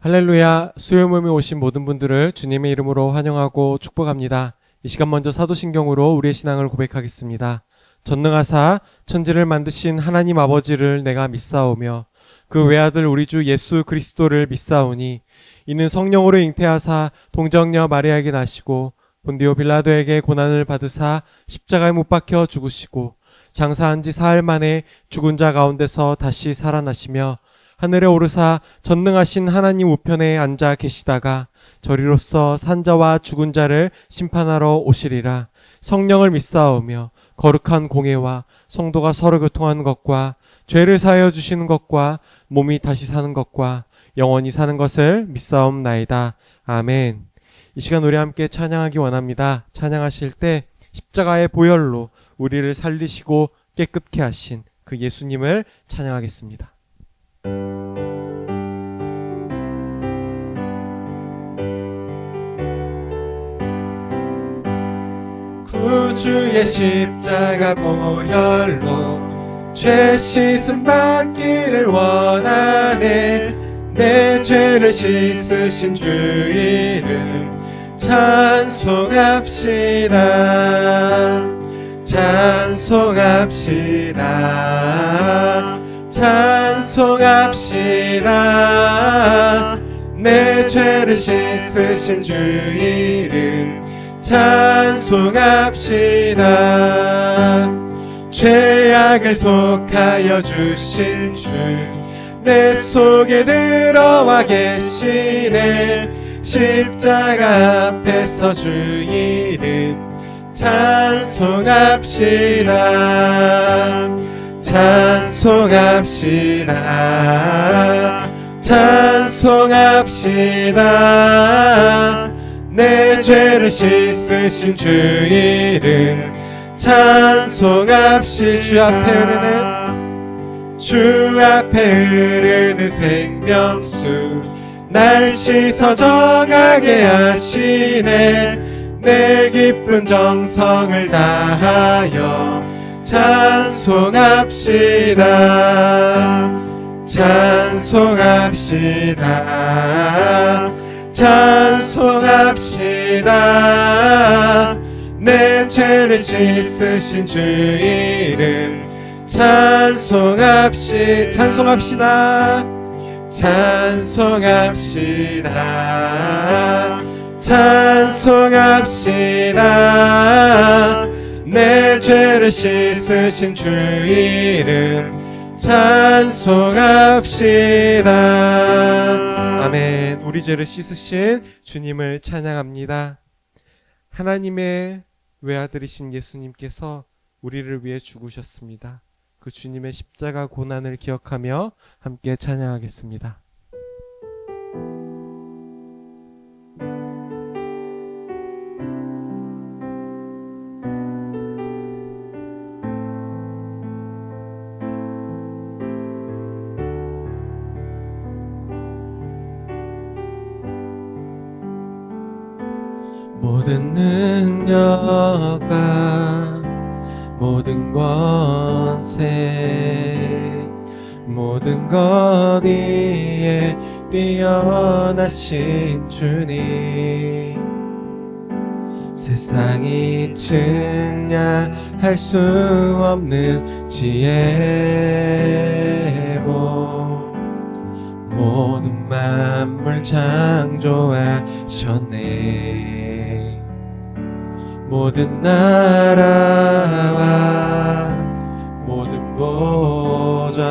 할렐루야. 수요 모임에 오신 모든 분들을 주님의 이름으로 환영하고 축복합니다. 이 시간 먼저 사도신경으로 우리의 신앙을 고백하겠습니다. 전능하사 천지를 만드신 하나님 아버지를 내가 믿사오며 그 외아들 우리 주 예수 그리스도를 믿사오니 이는 성령으로 잉태하사 동정녀 마리아에게 나시고 본디오 빌라도에게 고난을 받으사 십자가에 못 박혀 죽으시고 장사한 지 사흘 만에 죽은 자 가운데서 다시 살아나시며 하늘에 오르사 전능하신 하나님 우편에 앉아 계시다가 저리로서 산자와 죽은 자를 심판하러 오시리라. 성령을 믿사오며 거룩한 공예와 성도가 서로 교통하는 것과 죄를 사하여 주시는 것과 몸이 다시 사는 것과 영원히 사는 것을 믿사옵나이다. 아멘. 이 시간 우리 함께 찬양하기 원합니다. 찬양하실 때 십자가의 보혈로 우리를 살리시고 깨끗게 하신 그 예수님을 찬양하겠습니다. 구주의 십자가 보혈로 죄 씻음 받기를 원하네. 내 죄를 씻으신 주 이름 찬송합시다. 찬송합시다. 찬송합시다. 내 죄를 씻으신 주 이름 찬송합시다. 죄악을 속하여 주신 주 내 속에 들어와 계시네. 십자가 앞에서 주 이름 찬송합시다. 찬송합시다. 찬송합시다. 내 죄를 씻으신 주 이름 찬송합시다. 주 앞에 흐르는 생명수 날 씻어 정하게 하시네. 내 기쁜 정성을 다하여 찬송합시다. 찬송합시다. 찬송합시다. 내 죄를 씻으신 주 이름 찬송합시다. 찬송합시다. 찬송합시다. 내 죄를 씻으신 주 이름 찬송합시다. 아멘. 우리 죄를 씻으신 주님을 찬양합니다. 하나님의 외아들이신 예수님께서 우리를 위해 죽으셨습니다. 그 주님의 십자가 고난을 기억하며 함께 찬양하겠습니다. 모든 능력과 모든 권세 모든 것 위에 뛰어나신 주님 세상이 측량할 수 없는 지혜로 모든 만물 창조하셨네. 모든 나라와 모든 보좌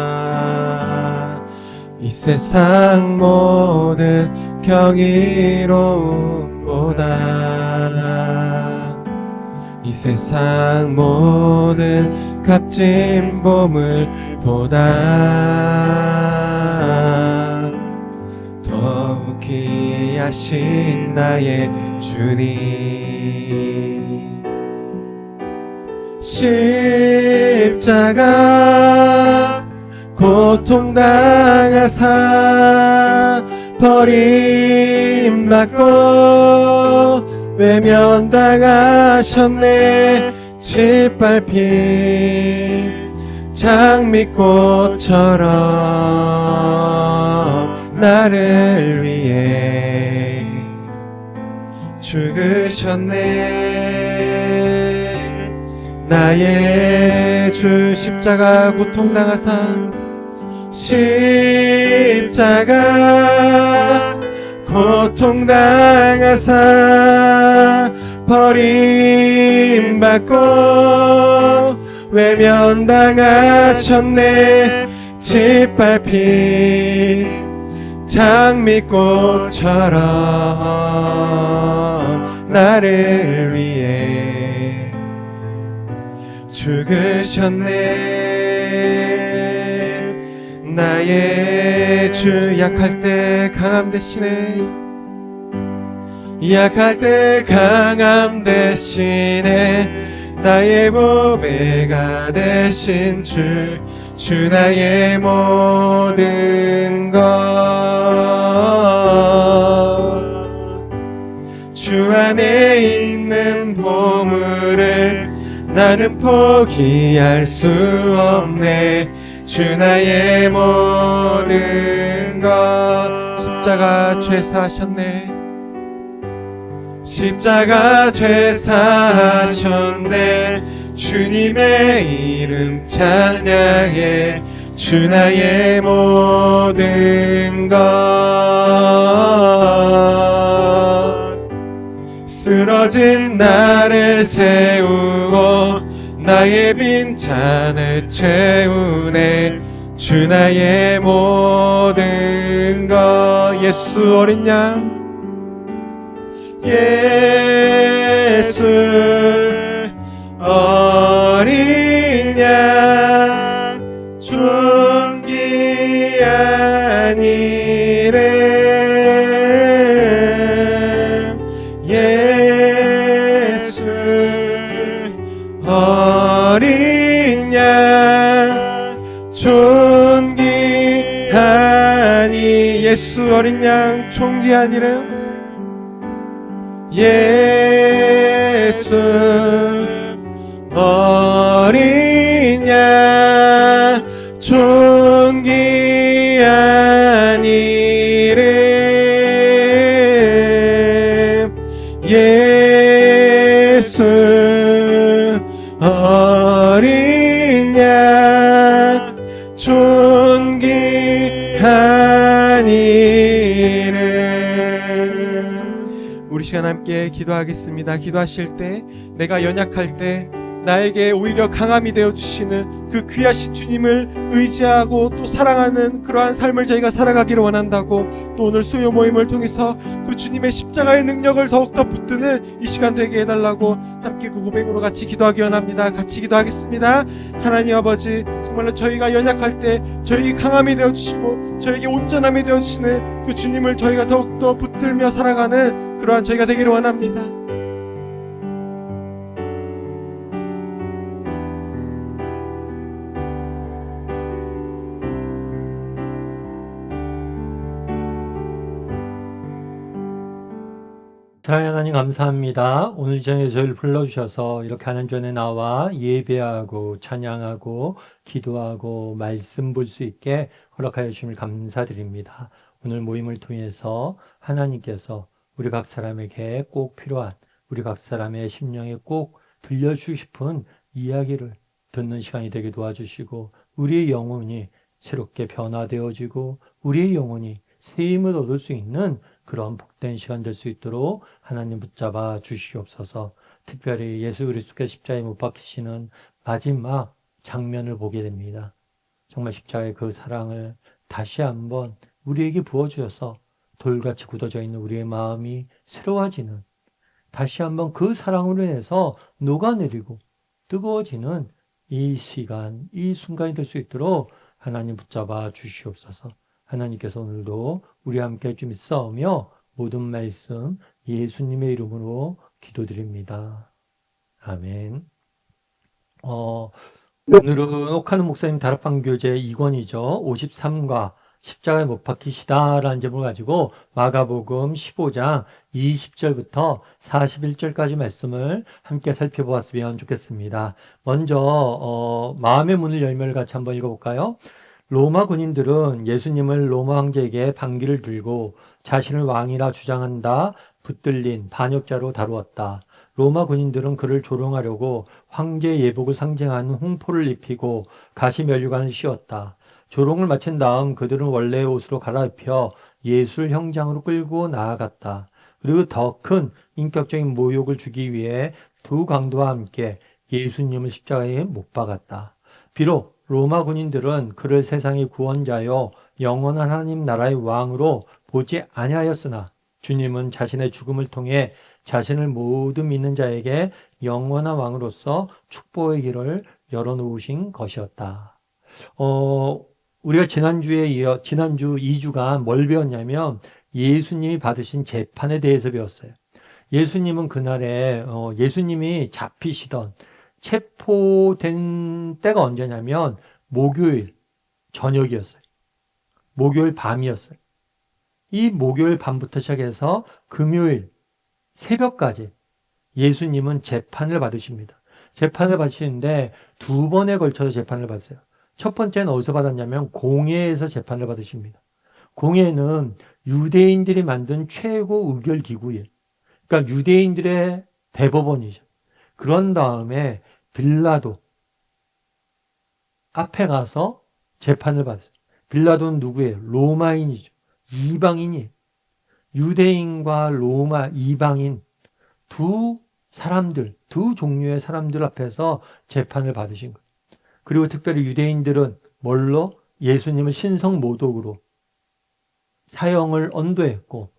이 세상 모든 경이로움보다 이 세상 모든 값진 보물보다 더욱 귀하신 나의 주님 십자가 고통당하사 버림받고 외면당하셨네. 짓밟힌 장미꽃처럼 나를 위해 죽으셨네. 나의 주 십자가 고통당하사 십자가 고통당하사 버림받고 외면당하셨네. 짓밟힌 장미꽃처럼 나를 위해 죽으셨네. 나의 주 약할 때 강함 대신에 약할 때 강함 대신에 나의 보배가 되신 주 나의 모든 것 주 안에 있는 보물을 나는 포기할 수 없네. 주 나의 모든 것 십자가 죄 사하셨네. 십자가 죄 사하셨네. 주님의 이름 찬양해. 주 나의 모든 것 쓰러진 나를 세우고 나의 빈잔을 채우네. 주 나의 모든 것 예수 어린 양 예수 어린 양 존귀한 이름 예수 어린 양 존귀한 이 예수 어린 양 존귀한 이름 예수 어린 양 존귀한 이름 예수 어린 양 존귀한 이름. 우리 시간 함께 기도하겠습니다. 기도하실 때 내가 연약할 때 나에게 오히려 강함이 되어주시는 그 귀하신 주님을 의지하고 또 사랑하는 그러한 삶을 저희가 살아가기를 원한다고, 또 오늘 수요 모임을 통해서 그 주님의 십자가의 능력을 더욱더 붙드는 이 시간 되게 해달라고 함께 그 고백으로 같이 기도하기 원합니다. 같이 기도하겠습니다. 하나님 아버지, 정말로 저희가 연약할 때 저에게 강함이 되어주시고 저에게 온전함이 되어주시는 그 주님을 저희가 더욱더 붙들며 살아가는 그러한 저희가 되기를 원합니다. 사랑하는 하나님 감사합니다. 오늘 저녁에 저희를 불러주셔서 이렇게 하나님 전에 나와 예배하고 찬양하고 기도하고 말씀 볼 수 있게 허락하여 주심을 감사드립니다. 오늘 모임을 통해서 하나님께서 우리 각 사람에게 꼭 필요한, 우리 각 사람의 심령에 꼭 들려주고 싶은 이야기를 듣는 시간이 되게 도와주시고, 우리의 영혼이 새롭게 변화되어지고 우리의 영혼이 새 힘을 얻을 수 있는 그런 복된 시간 될 수 있도록 하나님 붙잡아 주시옵소서. 특별히 예수 그리스도께서 십자가에 못 박히시는 마지막 장면을 보게 됩니다. 정말 십자가의 그 사랑을 다시 한번 우리에게 부어주셔서 돌같이 굳어져 있는 우리의 마음이 새로워지는, 다시 한번 그 사랑으로 인해서 녹아내리고 뜨거워지는 이 시간, 이 순간이 될 수 있도록 하나님 붙잡아 주시옵소서. 하나님께서 오늘도 우리와 함께 좀 있사오며 모든 말씀 예수님의 이름으로 기도드립니다. 아멘. 오늘은 옥하는 목사님 다락방 교재 2권이죠. 53과 십자가에 못 박히시다라는 제목을 가지고 마가복음 15장 20절부터 41절까지 말씀을 함께 살펴보았으면 좋겠습니다. 먼저 마음의 문을 열면을 같이 한번 읽어볼까요? 로마 군인들은 예수님을 로마 황제에게 반기를 들고 자신을 왕이라 주장한다 붙들린 반역자로 다루었다. 로마 군인들은 그를 조롱하려고 황제의 예복을 상징하는 홍포를 입히고 가시면류관을 씌웠다. 조롱을 마친 다음 그들은 원래의 옷으로 갈아입혀 예술 형장으로 끌고 나아갔다. 그리고 더 큰 인격적인 모욕을 주기 위해 두 강도와 함께 예수님을 십자가에 못 박았다. 비록 로마 군인들은 그를 세상의 구원자요 영원한 하나님 나라의 왕으로 보지 아니하였으나 주님은 자신의 죽음을 통해 자신을 모두 믿는 자에게 영원한 왕으로서 축복의 길을 열어놓으신 것이었다. 우리가 지난주 2주간 뭘 배웠냐면 예수님이 받으신 재판에 대해서 배웠어요. 예수님은 그날에 예수님이 잡히시던 체포된 때가 언제냐면 목요일 저녁이었어요. 목요일 밤이었어요. 이 목요일 밤부터 시작해서 금요일 새벽까지 예수님은 재판을 받으십니다. 재판을 받으시는데 두 번에 걸쳐서 재판을 받으세요. 첫 번째는 어디서 받았냐면 공회에서 재판을 받으십니다. 공회는 유대인들이 만든 최고 의결 기구예요. 그러니까 유대인들의 대법원이죠. 그런 다음에 빌라도 앞에 가서 재판을 받았어요. 빌라도는 누구예요? 로마인이죠. 이방인이에요. 유대인과 로마 이방인 두 사람들, 두 종류의 사람들 앞에서 재판을 받으신 거예요. 그리고 특별히 유대인들은 뭘로? 예수님을 신성 모독으로 사형을 언도했고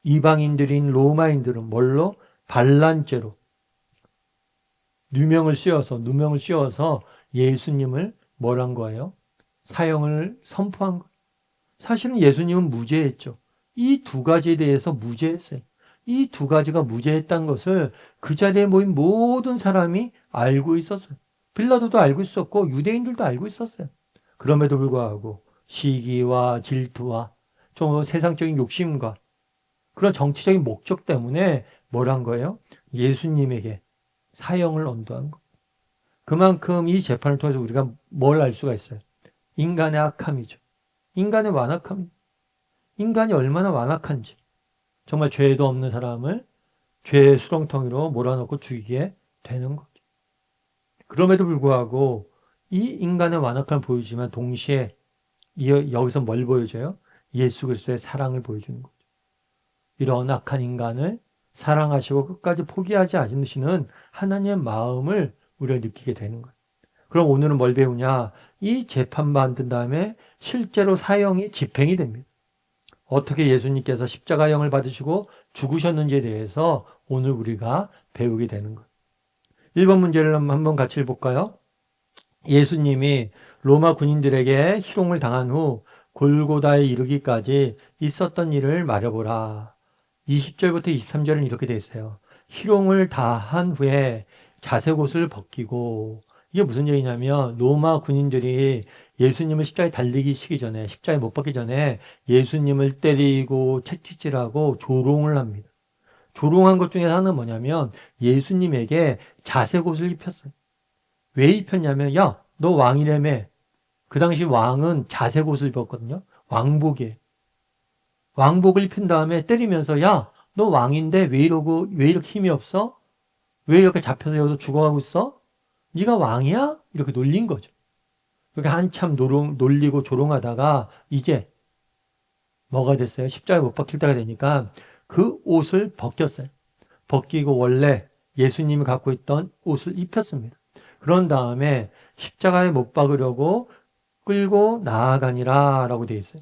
이방인들인 로마인들은 뭘로? 반란죄로 누명을 씌워서 예수님을 뭘 한 거예요? 사형을 선포한 거예요. 사실은 예수님은 무죄했죠. 이 두 가지에 대해서 무죄했어요. 이 두 가지가 무죄했다는 것을 그 자리에 모인 모든 사람이 알고 있었어요. 빌라도도 알고 있었고 유대인들도 알고 있었어요. 그럼에도 불구하고 시기와 질투와 좀 세상적인 욕심과 그런 정치적인 목적 때문에 뭘 한 거예요? 예수님에게 사형을 언도한 거. 그만큼 이 재판을 통해서 우리가 뭘 알 수가 있어요? 인간의 악함이죠. 인간의 완악함. 인간이 얼마나 완악한지. 정말 죄도 없는 사람을 죄의 수렁텅이로 몰아넣고 죽이게 되는 거죠. 그럼에도 불구하고 이 인간의 완악함을 보여주지만 동시에 여기서 뭘 보여줘요? 예수 그리스도의 사랑을 보여주는 거죠. 이런 악한 인간을 사랑하시고 끝까지 포기하지 않으시는 하나님의 마음을 우리가 느끼게 되는 거예요. 그럼 오늘은 뭘 배우냐? 이 재판받은 다음에 실제로 사형이 집행이 됩니다. 어떻게 예수님께서 십자가형을 받으시고 죽으셨는지에 대해서 오늘 우리가 배우게 되는 거예요. 1번 문제를 한번 같이 볼까요? 예수님이 로마 군인들에게 희롱을 당한 후 골고다에 이르기까지 있었던 일을 말해보라. 20절부터 23절은 이렇게 되어 있어요. 희롱을 다 한 후에 자색옷을 벗기고, 이게 무슨 얘기냐면 로마 군인들이 예수님을 십자가에 달리기 시기 전에, 십자가에 못 박기 전에 예수님을 때리고 채찍질하고 조롱을 합니다. 조롱한 것 중에 하나는 뭐냐면 예수님에게 자색옷을 입혔어요. 왜 입혔냐면 야, 너 왕이라며. 그 당시 왕은 자색옷을 입었거든요. 왕복이에요. 왕복을 입힌 다음에 때리면서 야, 너 왕인데 왜 이렇게 힘이 없어? 왜 이렇게 잡혀서 여기서 죽어가고 있어? 네가 왕이야? 이렇게 놀린 거죠. 그렇게 한참 놀리고 조롱하다가 이제 뭐가 됐어요? 십자가에 못 박힐 때가 되니까 그 옷을 벗겼어요. 벗기고 원래 예수님이 갖고 있던 옷을 입혔습니다. 그런 다음에 십자가에 못 박으려고 끌고 나아가니라 라고 되어 있어요.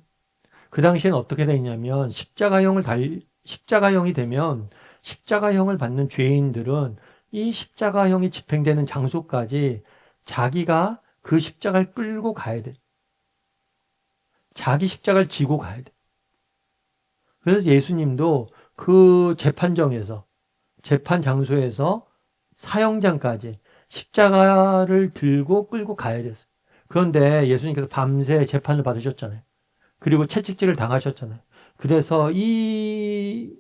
그 당시에는 어떻게 되냐면 십자가형이 되면 십자가형을 받는 죄인들은 이 십자가형이 집행되는 장소까지 자기가 그 십자가를 끌고 가야 돼. 자기 십자가를 지고 가야 돼. 그래서 예수님도 그 재판 장소에서 사형장까지 십자가를 들고 끌고 가야 됐어요. 그런데 예수님께서 밤새 재판을 받으셨잖아요. 그리고 채찍질을 당하셨잖아요. 그래서 이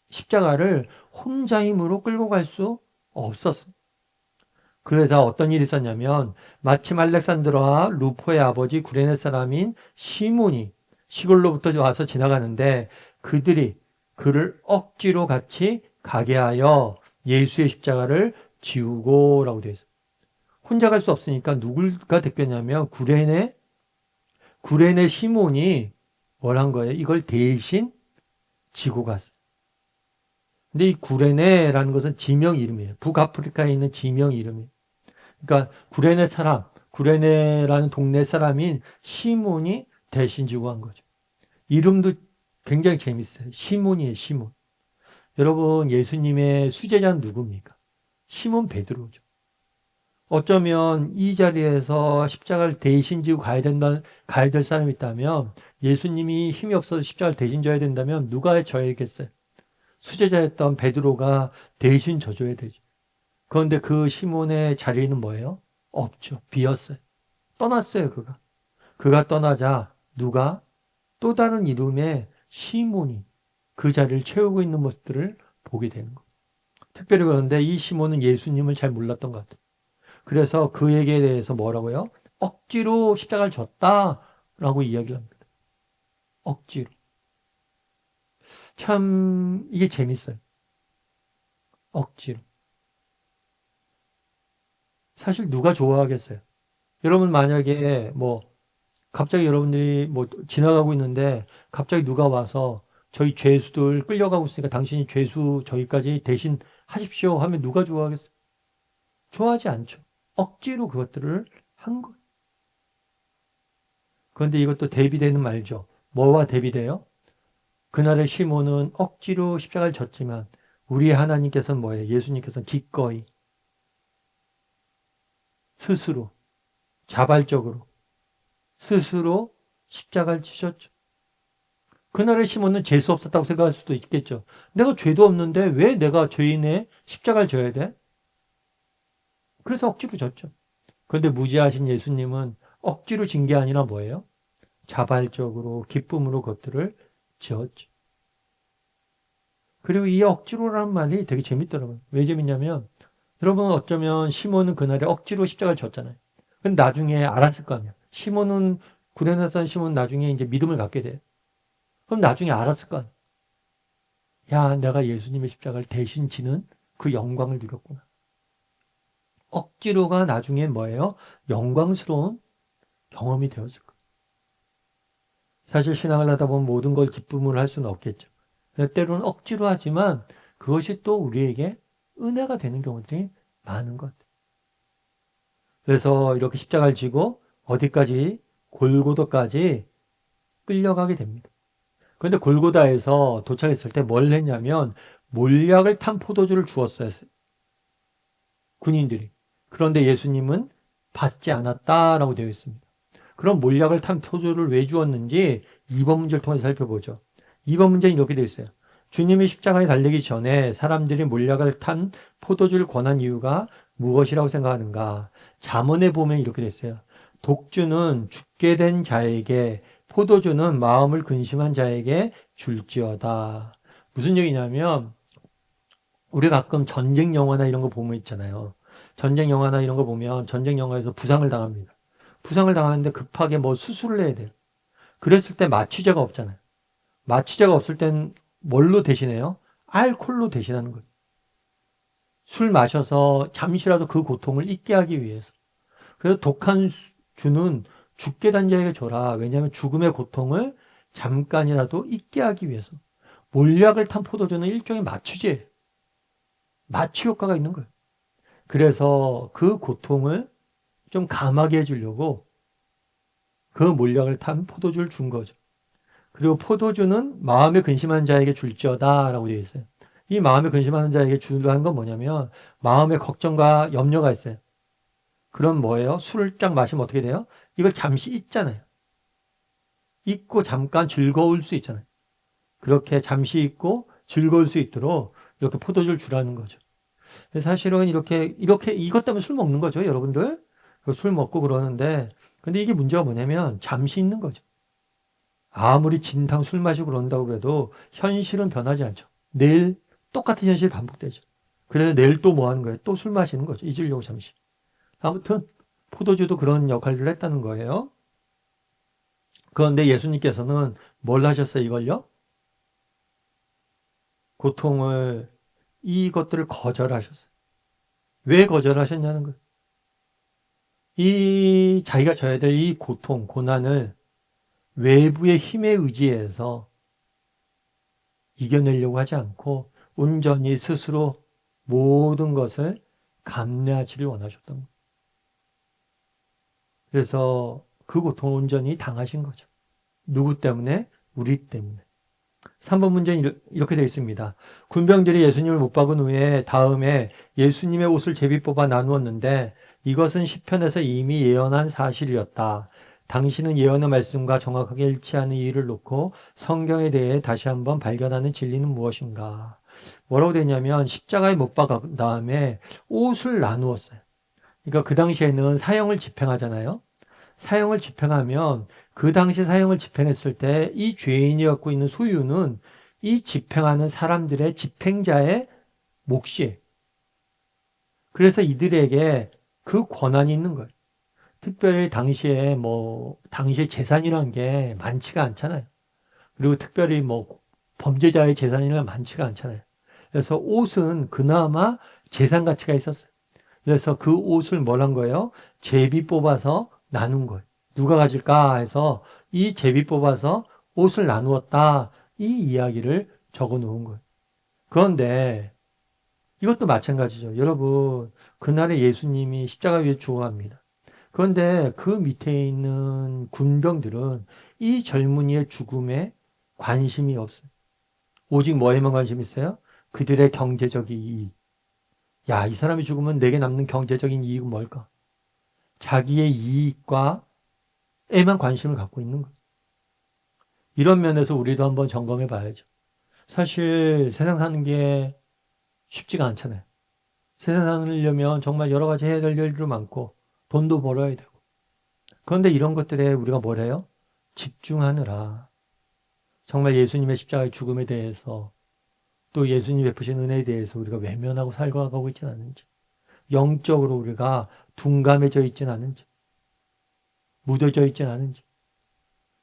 십자가를 혼자 힘으로 끌고 갈 수 없었어요. 그래서 어떤 일이 있었냐면 마침 알렉산드로와 루포의 아버지 구레네 사람인 시몬이 시골로부터 와서 지나가는데 그들이 그를 억지로 같이 가게 하여 예수의 십자가를 지우고라고 되어 있어요. 혼자 갈 수 없으니까 누굴가 대표냐면 구레네 시몬이 뭘 한 거예요? 이걸 대신 지고 갔어요. 근데 이 구레네라는 것은 지명 이름이에요. 북아프리카에 있는 지명 이름이에요. 그러니까 구레네라는 동네 사람인 시몬이 대신 지고 간 거죠. 이름도 굉장히 재밌어요. 시몬이에요, 시몬. 여러분, 예수님의 수제자는 누굽니까? 시몬 베드로죠. 어쩌면 이 자리에서 십자가를 대신 지고 가야 될 사람이 있다면, 예수님이 힘이 없어서 십자가를 대신 져야 된다면 누가 져야겠어요? 수제자였던 베드로가 대신 져줘야 되죠. 그런데 그 시몬의 자리는 뭐예요? 없죠. 비었어요. 떠났어요, 그가. 그가 떠나자 누가 또 다른 이름의 시몬이 그 자리를 채우고 있는 모습들을 보게 되는 거예요. 특별히 그런데 이 시몬은 예수님을 잘 몰랐던 것 같아요. 그래서 그에게 대해서 뭐라고요? 억지로 십자가를 졌다라고 이야기를 합니다. 억지로. 참 이게 재밌어요. 억지로. 사실 누가 좋아하겠어요? 여러분 만약에 갑자기 여러분들이 지나가고 있는데 갑자기 누가 와서 저희 죄수들 끌려가고 있으니까 당신이 죄수 저희까지 대신 하십시오 하면 누가 좋아하겠어요? 좋아하지 않죠. 억지로 그것들을 한 거예요. 그런데 이것도 대비되는 말이죠. 뭐와 대비돼요? 그날의 시몬은 억지로 십자가를 졌지만 우리 하나님께서는 뭐예요? 예수님께서는 기꺼이 스스로 자발적으로 스스로 십자가를 지셨죠. 그날의 시몬은 재수 없었다고 생각할 수도 있겠죠. 내가 죄도 없는데 왜 내가 죄인의 십자가를 져야 돼? 그래서 억지로 졌죠. 그런데 무지하신 예수님은 억지로 진 게 아니라 뭐예요? 자발적으로 기쁨으로 그것들을 지었죠. 그리고 이 억지로라는 말이 되게 재밌더라고요. 왜 재밌냐면 여러분 어쩌면 시몬은 그날에 억지로 십자가를 졌잖아요. 근데 나중에 알았을 거 아니에요. 구레네 산 시몬은 나중에 이제 믿음을 갖게 돼요. 그럼 나중에 알았을 거 아니에요. 야, 내가 예수님의 십자가를 대신 지는 그 영광을 누렸구나. 억지로가 나중에 뭐예요? 영광스러운 경험이 되었을 거예요. 사실 신앙을 하다 보면 모든 걸 기쁨으로 할 수는 없겠죠. 때로는 억지로 하지만 그것이 또 우리에게 은혜가 되는 경우들이 많은 것 같아요. 그래서 이렇게 십자가를 지고 어디까지? 골고다까지 끌려가게 됩니다. 그런데 골고다에서 도착했을 때 뭘 했냐면 몰약을 탄 포도주를 주었어요. 군인들이. 그런데 예수님은 받지 않았다라고 되어 있습니다. 그럼 몰약을 탄 포도주를 왜 주었는지 2번 문제를 통해서 살펴보죠. 2번 문제는 이렇게 되어 있어요. 주님이 십자가에 달리기 전에 사람들이 몰약을 탄 포도주를 권한 이유가 무엇이라고 생각하는가? 잠언에 보면 이렇게 되어 있어요. 독주는 죽게 된 자에게, 포도주는 마음을 근심한 자에게 줄지어다. 무슨 얘기냐면 우리 가끔 전쟁 영화나 이런 거 보면 있잖아요. 전쟁 영화나 이런 거 보면 전쟁 영화에서 부상을 당합니다. 부상을 당하는데 급하게 수술을 해야 돼요. 그랬을 때 마취제가 없잖아요. 마취제가 없을 땐 뭘로 대신해요? 알코올로 대신하는 거예요. 술 마셔서 잠시라도 그 고통을 잊게 하기 위해서. 그래서 독한 주는 죽게 된 자에게 줘라. 왜냐하면 죽음의 고통을 잠깐이라도 잊게 하기 위해서. 몰약을 탄 포도주는 일종의 마취제예요. 마취 효과가 있는 거예요. 그래서 그 고통을 좀 감하게 해주려고 그 몰약을 탄 포도주를 준 거죠. 그리고 포도주는 마음에 근심한 자에게 줄지어다 라고 되어 있어요. 이 마음에 근심하는 자에게 주라는 건 뭐냐면 마음에 걱정과 염려가 있어요. 그럼 뭐예요? 술을 쫙 마시면 어떻게 돼요? 이걸 잠시 잊잖아요. 잊고 잠깐 즐거울 수 있잖아요. 그렇게 잠시 잊고 즐거울 수 있도록 이렇게 포도주를 주라는 거죠. 사실은 이렇게 이것 때문에 술 먹는 거죠, 여러분들. 술 먹고 그러는데 근데 이게 문제가 뭐냐면 잠시 있는 거죠. 아무리 진탕 술 마시고 그런다고 그래도 현실은 변하지 않죠. 내일 똑같은 현실이 반복되죠. 그래서 내일 또 뭐 하는 거예요? 또 술 마시는 거죠. 잊으려고 잠시. 아무튼 포도주도 그런 역할을 했다는 거예요. 그런데 예수님께서는 뭘 하셨어요, 이걸요? 고통을, 이것들을 거절하셨어요. 왜 거절하셨냐는 거예요. 이 자기가 져야 될 이 고통, 고난을 외부의 힘에 의지해서 이겨내려고 하지 않고 온전히 스스로 모든 것을 감내하기를 원하셨던 거예요. 그래서 그 고통을 온전히 당하신 거죠. 누구 때문에? 우리 때문에. 3번 문제는 이렇게 되어 있습니다. 군병들이 예수님을 못 박은 후에 다음에 예수님의 옷을 제비 뽑아 나누었는데 이것은 시편에서 이미 예언한 사실이었다. 당신은 예언의 말씀과 정확하게 일치하는 이유를 놓고 성경에 대해 다시 한번 발견하는 진리는 무엇인가? 뭐라고 되냐면 십자가에 못 박은 다음에 옷을 나누었어요. 그러니까 그 당시에는 사형을 집행하잖아요. 사형을 집행하면 그 당시 사형을 집행했을 때 이 죄인이 갖고 있는 소유는 이 집행하는 사람들의 집행자의 몫이에요. 그래서 이들에게 그 권한이 있는 거예요. 특별히 당시에 당시에 재산이란 게 많지가 않잖아요. 그리고 특별히 범죄자의 재산이란 많지가 않잖아요. 그래서 옷은 그나마 재산 가치가 있었어요. 그래서 그 옷을 뭘 한 거예요? 제비 뽑아서 나눈 거예요. 누가 가질까 해서 이 제비 뽑아서 옷을 나누었다. 이 이야기를 적어 놓은 거예요. 그런데 이것도 마찬가지죠. 여러분, 그날에 예수님이 십자가 위에 죽어갑니다. 그런데 그 밑에 있는 군병들은 이 젊은이의 죽음에 관심이 없어요. 오직 뭐에만 관심이 있어요? 그들의 경제적인 이익. 야, 이 사람이 죽으면 내게 남는 경제적인 이익은 뭘까? 자기의 이익과 에만 관심을 갖고 있는 거예요. 이런 면에서 우리도 한번 점검해 봐야죠. 사실 세상 사는 게 쉽지가 않잖아요. 세상 사려면 정말 여러 가지 해야 될 일도 많고 돈도 벌어야 되고. 그런데 이런 것들에 우리가 뭘 해요? 집중하느라 정말 예수님의 십자가의 죽음에 대해서 또 예수님 베푸신 은혜에 대해서 우리가 외면하고 살아가고 있지는 않은지, 영적으로 우리가 둔감해져 있지는 않은지, 무뎌져 있지는 않은지,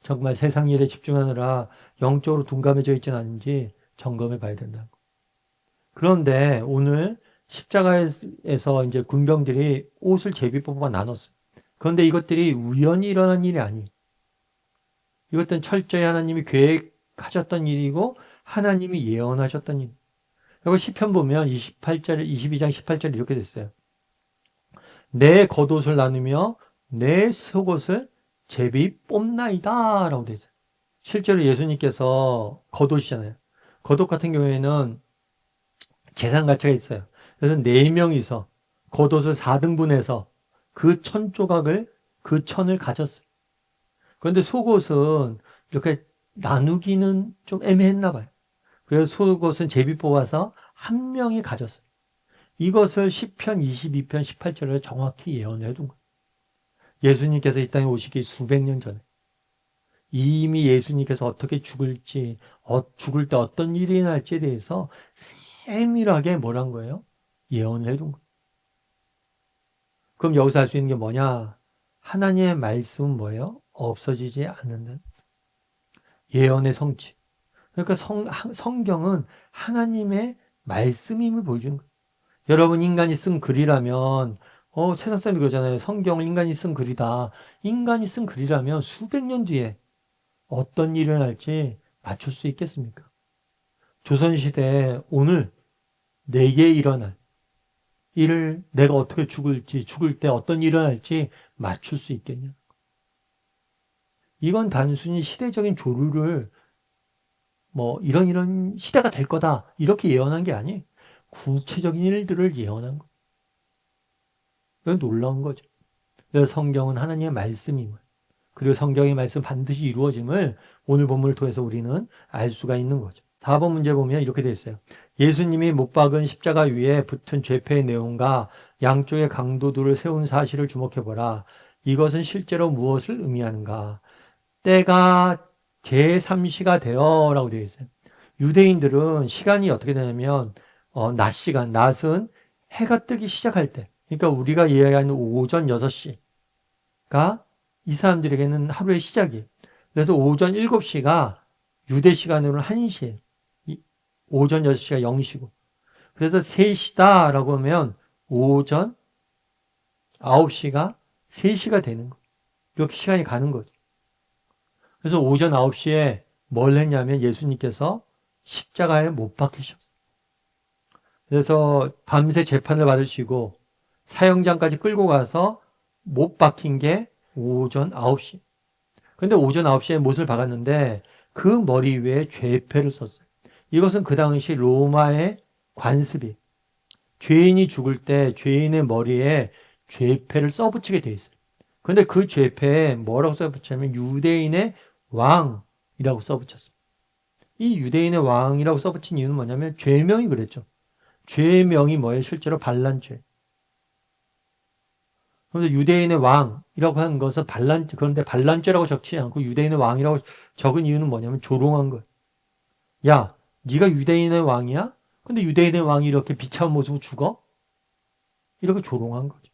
정말 세상 일에 집중하느라 영적으로 둔감해져 있지는 않은지 점검해 봐야 된다고. 그런데 오늘 십자가에서 이제 군병들이 옷을 제비 뽑아 나눴어요. 그런데 이것들이 우연히 일어난 일이 아니에요. 이것들은 철저히 하나님이 계획하셨던 일이고 하나님이 예언하셨던 일. 여기 시편 보면 22장 18절 이렇게 됐어요. 내 겉옷을 나누며 내 속옷을 제비 뽑나이다 라고 되어 있어요. 실제로 예수님께서 겉옷이잖아요. 겉옷 같은 경우에는 재산 가치가 있어요. 그래서 4명이서 겉옷을 4등분해서 그 천 조각을, 그 천을 가졌어요. 그런데 속옷은 이렇게 나누기는 좀 애매했나 봐요. 그래서 속옷은 제비 뽑아서 한 명이 가졌어요. 이것을 시편 22편 18절에 정확히 예언해 둔 거예요. 예수님께서 이 땅에 오시기 수백 년 전에 이미 예수님께서 어떻게 죽을지, 죽을 때 어떤 일이 날지에 대해서 세밀하게 뭐란 거예요? 예언을 해둔 거예요. 그럼 여기서 알 수 있는 게 뭐냐? 하나님의 말씀은 뭐예요? 없어지지 않는 예언의 성취. 그러니까 성경은 하나님의 말씀임을 보여주는 거예요. 여러분, 인간이 쓴 글이라면, 세상 사람이 그러잖아요. 성경을 인간이 쓴 글이다. 인간이 쓴 글이라면 수백 년 뒤에 어떤 일이 일어날지 맞출 수 있겠습니까? 조선시대에 오늘 내게 일어날 일을 내가 어떻게 죽을지, 죽을 때 어떤 일이 일어날지 맞출 수 있겠냐? 이건 단순히 시대적인 조류를 이런 시대가 될 거다. 이렇게 예언한 게 아니에요. 구체적인 일들을 예언한 거. 이건 놀라운 거죠. 그래서 성경은 하나님의 말씀임을, 그리고 성경의 말씀 반드시 이루어짐을 오늘 본문을 통해서 우리는 알 수가 있는 거죠. 4번 문제 보면 이렇게 되어 있어요. 예수님이 못 박은 십자가 위에 붙은 죄패의 내용과 양쪽의 강도들을 세운 사실을 주목해보라. 이것은 실제로 무엇을 의미하는가? 때가 제3시가 되어 라고 되어 있어요. 유대인들은 시간이 어떻게 되냐면 낮 시간, 낮은 해가 뜨기 시작할 때, 그러니까 우리가 이야기하는 오전 6시가 이 사람들에게는 하루의 시작이에요. 그래서 오전 7시가 유대 시간으로는 1시예요. 오전 6시가 0시고. 그래서 3시다라고 하면 오전 9시가 3시가 되는 거예요. 이렇게 시간이 가는 거죠. 그래서 오전 9시에 뭘 했냐면 예수님께서 십자가에 못 박히셨어요. 그래서 밤새 재판을 받으시고 사형장까지 끌고 가서 못 박힌 게 오전 9시. 그런데 오전 9시에 못을 박았는데 그 머리 위에 죄패를 썼어요. 이것은 그 당시 로마의 관습이 죄인이 죽을 때 죄인의 머리에 죄패를 써붙이게 돼 있어요. 그런데 그 죄패에 뭐라고 써붙였냐면 유대인의 왕이라고 써붙였어요. 이 유대인의 왕이라고 써붙인 이유는 뭐냐면 죄명이 그랬죠. 죄명이 뭐예요? 실제로 반란죄. 그런데 유대인의 왕이라고 하는 것은 그런데 반란죄라고 적지 않고 유대인의 왕이라고 적은 이유는 뭐냐면 조롱한 거예요. 야, 네가 유대인의 왕이야? 근데 유대인의 왕이 이렇게 비참한 모습으로 죽어? 이렇게 조롱한 거죠.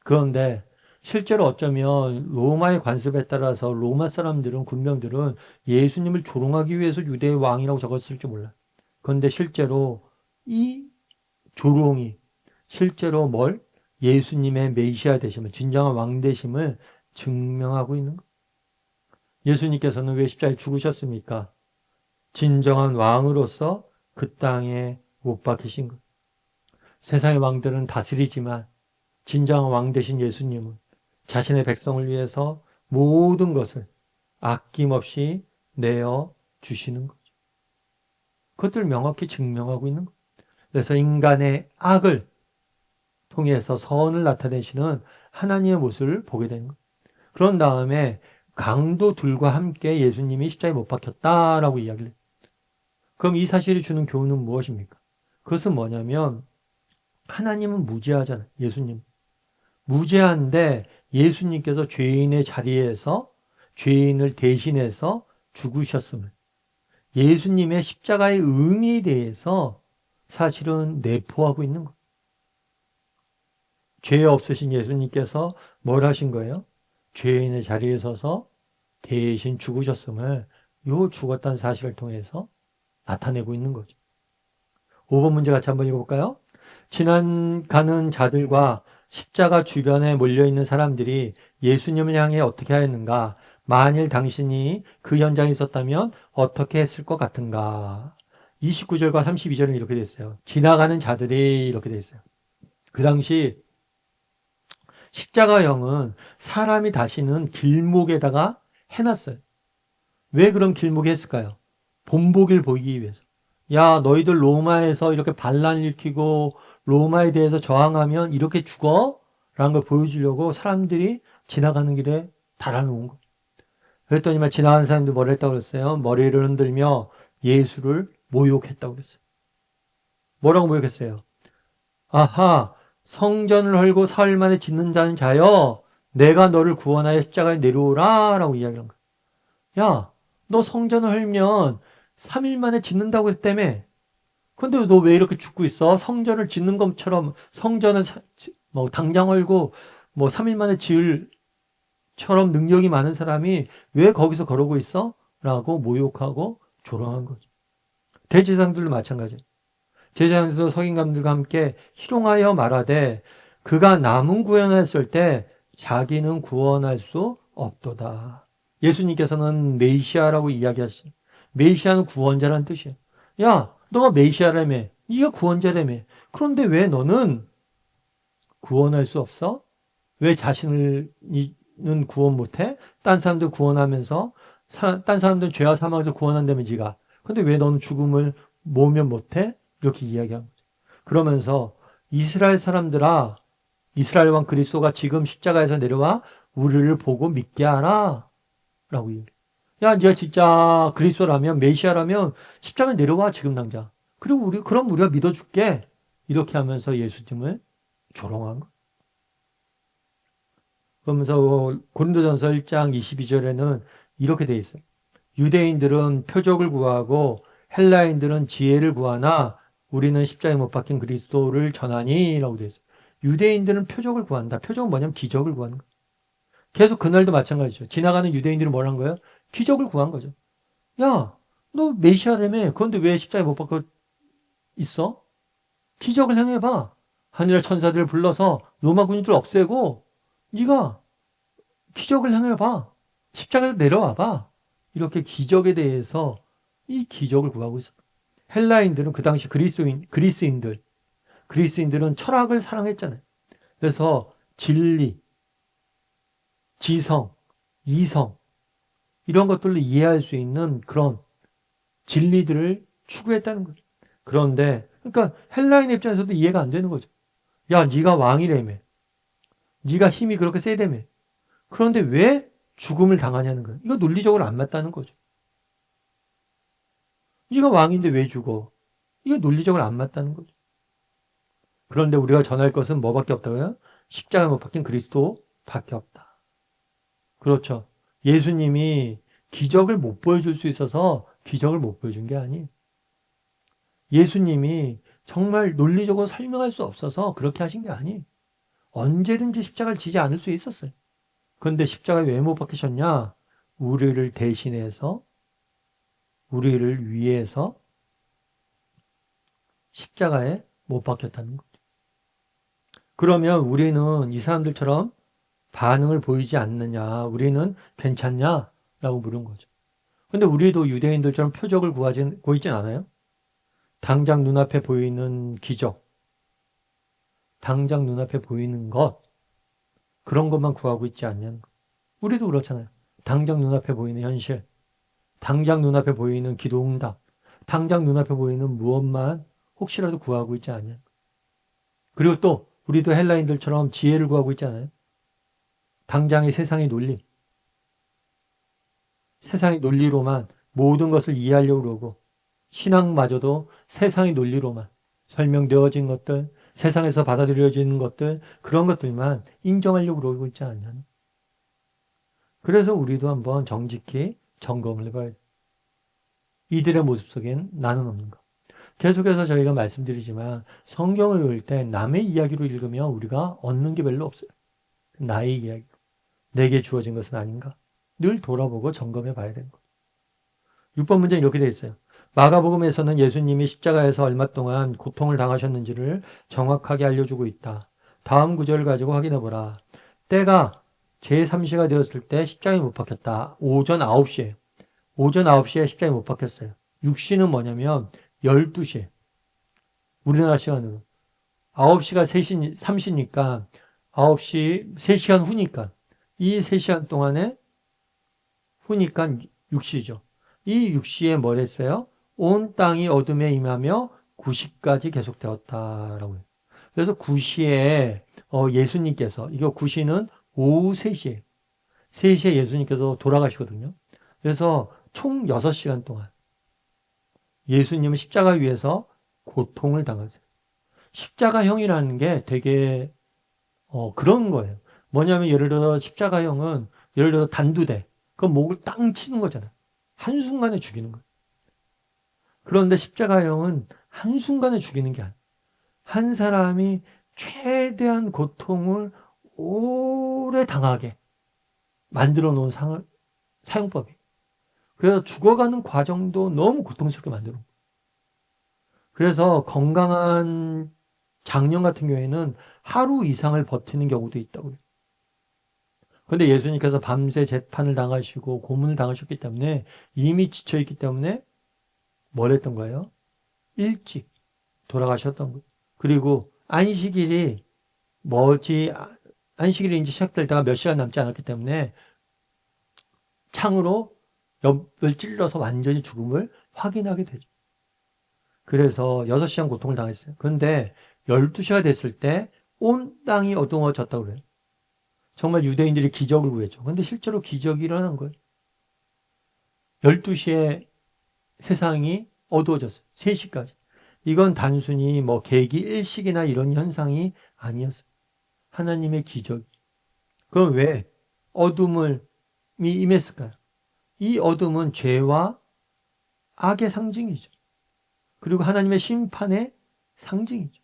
그런데 실제로 어쩌면 로마의 관습에 따라서 로마 사람들은, 군병들은 예수님을 조롱하기 위해서 유대의 왕이라고 적었을지 몰라요. 그런데 실제로 이 조롱이 실제로 예수님의 메시아 되심을, 진정한 왕 되심을 증명하고 있는 거예요. 예수님께서는 왜 십자가에 죽으셨습니까? 진정한 왕으로서 그 땅에 못 박히신 거예요. 세상의 왕들은 다스리지만 진정한 왕 되신 예수님은 자신의 백성을 위해서 모든 것을 아낌없이 내어 주시는 거죠. 그것들 명확히 증명하고 있는 거예요. 그래서 인간의 악을 통해서 선을 나타내시는 하나님의 모습을 보게 되는 거예요. 그런 다음에 강도들과 함께 예수님이 십자가에 못 박혔다라고 이야기를 해요. 그럼 이 사실이 주는 교훈은 무엇입니까? 그것은 뭐냐면 하나님은 무죄하잖아요. 예수님. 무죄한데 예수님께서 죄인의 자리에서 죄인을 대신해서 죽으셨음을, 예수님의 십자가의 의미에 대해서 사실은 내포하고 있는 거예요. 죄 없으신 예수님께서 뭘 하신 거예요? 죄인의 자리에 서서 대신 죽으셨음을 요 죽었다는 사실을 통해서 나타내고 있는 거죠. 5번 문제 같이 한번 읽어볼까요? 지나가는 자들과 십자가 주변에 몰려있는 사람들이 예수님을 향해 어떻게 하였는가? 만일 당신이 그 현장에 있었다면 어떻게 했을 것 같은가? 29절과 32절은 이렇게 되어 있어요. 지나가는 자들이 이렇게 되어 있어요. 그 당시 십자가형은 사람이 다시는 길목에다가 해놨어요. 왜 그런 길목에 했을까요? 본보기를 보이기 위해서. 야, 너희들 로마에서 이렇게 반란을 일으키고 로마에 대해서 저항하면 이렇게 죽어? 라는 걸 보여주려고 사람들이 지나가는 길에 달아놓은 거. 그랬더니만 지나가는 사람들이 뭐를 했다고 그랬어요? 머리를 흔들며 예수를 모욕했다고 그랬어요. 뭐라고 모욕했어요? 아하, 성전을 헐고 사흘 만에 짓는 자는 자여, 내가 너를 구원하여 십자가에 내려오라 라고 이야기한 거야. 야, 너 성전을 헐면 3일 만에 짓는다고 했다며. 근데 너 왜 이렇게 죽고 있어? 성전을 짓는 것처럼 성전을 뭐 당장 헐고 뭐 3일 만에 지을 처럼 능력이 많은 사람이 왜 거기서 거르고 있어? 라고 모욕하고 조롱한 거죠. 대제사장들도 마찬가지예요. 제자들도 석인감들과 함께 희롱하여 말하되 그가 남은 구원했을 때 자기는 구원할 수 없도다. 예수님께서는 메시아라고 이야기하시죠. 메시아는 구원자라는 뜻이에요. 야, 너가 메시아라며. 네가 구원자라며. 그런데 왜 너는 구원할 수 없어? 왜 자신을 는 구원 못해? 딴 사람들 구원하면서 딴 사람들은 죄와 사망에서 구원한다며 지가. 근데 왜 너는 죽음을 모면 못해? 이렇게 이야기한 거죠. 그러면서 이스라엘 사람들아, 이스라엘 왕 그리스도가 지금 십자가에서 내려와 우리를 보고 믿게 하라 라고 얘기해요. 야, 네가 진짜 그리스도라면, 메시아라면 십자가에 내려와 지금 당장. 그리고 그럼 우리가 믿어줄게. 이렇게 하면서 예수님을 조롱한 거예요. 그러면서 고린도전서 1장 22절에는 이렇게 돼 있어요. 유대인들은 표적을 구하고 헬라인들은 지혜를 구하나 우리는 십자가에 못 박힌 그리스도를 전하니 라고 돼 있어요. 유대인들은 표적을 구한다. 표적은 뭐냐면 기적을 구하는 거예요. 계속 그날도 마찬가지죠. 지나가는 유대인들이 뭘 한 거예요? 기적을 구한 거죠. 야, 너 메시아라며. 그런데 왜 십자가에 못 박혀 있어? 기적을 행해봐. 하늘의 천사들을 불러서 로마 군인들 없애고 네가 기적을 행해봐. 십자가에서 내려와봐. 이렇게 기적에 대해서 이 기적을 구하고 있어. 헬라인들은 그 당시 그리스인들은 철학을 사랑했잖아요. 그래서 진리, 지성, 이성 이런 것들로 이해할 수 있는 그런 진리들을 추구했다는 거죠. 그런데 그러니까 헬라인의 입장에서도 이해가 안 되는 거죠. 야, 네가 왕이라며. 네가 힘이 그렇게 세다며. 그런데 왜 죽음을 당하냐는 거예요. 이거 논리적으로 안 맞다는 거죠. 네가 왕인데 왜 죽어? 이거 논리적으로 안 맞다는 거죠. 그런데 우리가 전할 것은 뭐밖에 없다고요? 십자가에 못 박힌 그리스도밖에 없다. 그렇죠. 예수님이 기적을 못 보여줄 수 있어서 기적을 못 보여준 게 아니에요. 예수님이 정말 논리적으로 설명할 수 없어서 그렇게 하신 게 아니에요. 언제든지 십자가를 지지 않을 수 있었어요. 그런데 십자가에 왜 못 박히셨냐? 우리를 대신해서, 우리를 위해서 십자가에 못 박혔다는 거죠. 그러면 우리는 이 사람들처럼 반응을 보이지 않느냐? 우리는 괜찮냐? 라고 물은 거죠. 근데 우리도 유대인들처럼 표적을 구하고 있진 않아요? 당장 눈앞에 보이는 기적, 당장 눈앞에 보이는 것, 그런 것만 구하고 있지 않냐는 거. 우리도 그렇잖아요. 당장 눈앞에 보이는 현실, 당장 눈앞에 보이는 기도 응답, 당장 눈앞에 보이는 무엇만 혹시라도 구하고 있지 않냐. 그리고 또 우리도 헬라인들처럼 지혜를 구하고 있지 않아요? 당장의 세상의 논리, 세상의 논리로만 모든 것을 이해하려고 그러고 신앙마저도 세상의 논리로만 설명되어진 것들, 세상에서 받아들여지는 것들, 그런 것들만 인정하려고 그러고 있지 않냐는. 그래서 우리도 한번 정직히 점검을 해봐야 돼. 이들의 모습 속엔 나는 없는 것. 계속해서 저희가 말씀드리지만 성경을 읽을 때 남의 이야기로 읽으면 우리가 얻는 게 별로 없어요. 나의 이야기. 내게 주어진 것은 아닌가? 늘 돌아보고 점검해 봐야 되는 거예요. 6번 문제는 이렇게 되어 있어요. 마가복음에서는 예수님이 십자가에서 얼마 동안 고통을 당하셨는지를 정확하게 알려주고 있다. 다음 구절을 가지고 확인해 보라. 때가 제3시가 되었을 때 십자가에 못 박혔다. 오전 9시에. 오전 9시에 십자가에 못 박혔어요. 6시는 뭐냐면 12시에. 우리나라 시간으로. 9시가 3시, 3시니까 9시, 3시간 후니까. 이 3시간 동안에 후니까 6시죠. 이 6시에 뭘 했어요? 온 땅이 어둠에 임하며 9시까지 계속되었다라고 해요. 그래서 9시에 예수님께서, 이거 9시는 오후 3시에, 3시에 예수님께서 돌아가시거든요. 그래서 총 6시간 동안 예수님은 십자가 위에서 고통을 당하세요. 십자가형이라는 게 되게 그런 거예요. 뭐냐면 예를 들어 십자가형은 예를 들어 단두대, 그 목을 땅 치는 거잖아요. 한순간에 죽이는 거예요. 그런데 십자가형은 한순간에 죽이는 게 아니에요. 한 사람이 최대한 고통을 오래 당하게 만들어 놓은 사용법이에요. 그래서 죽어가는 과정도 너무 고통스럽게 만들어 놓은 거예요. 그래서 건강한 장년 같은 경우에는 하루 이상을 버티는 경우도 있다고 해요. 그런데 예수님께서 밤새 재판을 당하시고 고문을 당하셨기 때문에 이미 지쳐있기 때문에 뭘 했던 거예요? 일찍 돌아가셨던 거예요. 그리고 안식일이 안식일이 이제 시작될 때가 몇 시간 남지 않았기 때문에 창으로 옆을 찔러서 완전히 죽음을 확인하게 되죠. 그래서 6시간 고통을 당했어요. 그런데 12시가 됐을 때 온 땅이 어두워졌다고 그래요. 정말 유대인들이 기적을 구했죠. 그런데 실제로 기적이 일어난 거예요. 12시에 세상이 어두워졌어요. 3시까지. 이건 단순히 뭐 계기 일식이나 이런 현상이 아니었어요. 하나님의 기적. 그럼 왜 어둠을 임했을까요? 이 어둠은 죄와 악의 상징이죠. 그리고 하나님의 심판의 상징이죠.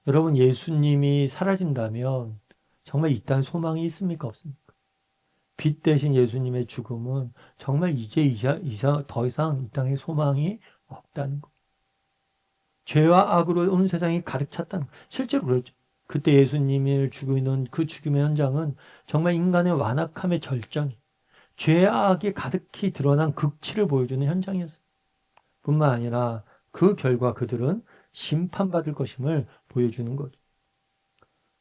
여러분, 예수님이 사라진다면 정말 이 땅에 소망이 있습니까? 없습니까? 빛 대신 예수님의 죽음은 정말 더 이상 이 땅에 소망이 없다는 거. 죄와 악으로 온 세상이 가득 찼다는 거. 실제로 그렇죠. 그때 예수님을 죽이는 그 죽음의 현장은 정말 인간의 완악함의 절정, 죄와 악이 가득히 드러난 극치를 보여주는 현장이었어요. 뿐만 아니라 그 결과 그들은 심판받을 것임을 보여주는 거죠.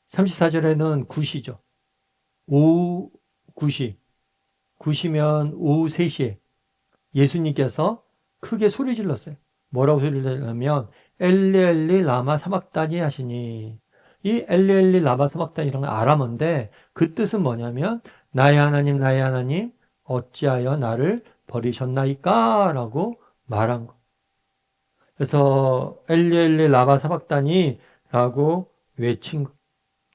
34절에는 굿이죠. 오후 9시, 9시면 오후 3시에 예수님께서 크게 소리 질렀어요. 뭐라고 소리를 질렀냐면 엘리 엘리 라마 사박다니 하시니, 이 엘리 엘리 라마 사박다니라는 건 아람어인데 그 뜻은 뭐냐면 나의 하나님 어찌하여 나를 버리셨나이까? 라고 말한 거. 그래서 엘리 엘리 라마 사박다니 라고 외친 거.